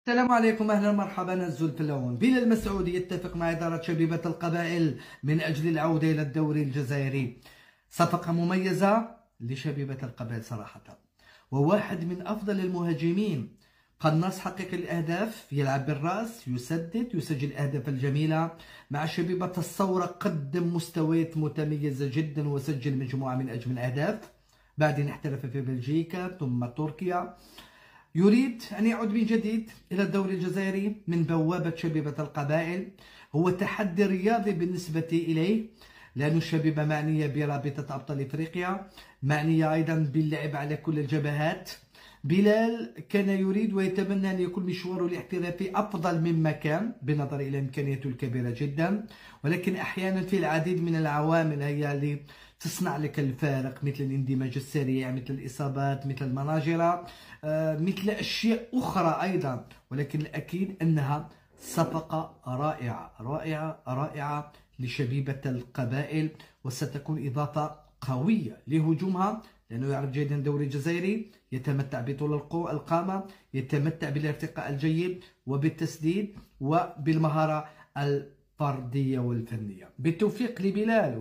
السلام عليكم، اهلا مرحبا. الزلفلون بلال المسعودي يتفق مع اداره شبيبه القبائل من اجل العوده الى الدوري الجزائري. صفقه مميزه لشبيبه القبائل صراحه، وواحد من افضل المهاجمين، قناص حقيقي الاهداف، يلعب بالراس، يسدد، يسجل الاهداف الجميله. مع شبيبه الثوره قدم مستويات متميزه جدا وسجل مجموعه من اجمل الاهداف. بعدين احترف في بلجيكا ثم تركيا. يريد أن يعود من جديد إلى الدوري الجزائري من بوابة شبيبة القبائل. هو تحدي رياضي بالنسبة إليه، لأن الشبيبة معنية برابطة أبطال إفريقيا، معنية أيضا باللعب على كل الجبهات. بلال كان يريد ويتمنى أن يكون مشواره الاحترافي أفضل مما كان بنظر إلى إمكانياته الكبيرة جدا، ولكن أحيانا في العديد من العوامل هي اللي تصنع لك الفارق، مثل الاندماج السريع، مثل الإصابات، مثل المناجرة، مثل أشياء أخرى أيضا. ولكن الأكيد أنها صفقة رائعة رائعة رائعة لشبيبة القبائل، وستكون إضافة قوية لهجومها، لأنه يعرف جيدا الدوري الجزائري، يتمتع بطول القامة، يتمتع بالارتقاء الجيد وبالتسديد وبالمهارة الفردية والفنية. بالتوفيق لبلال.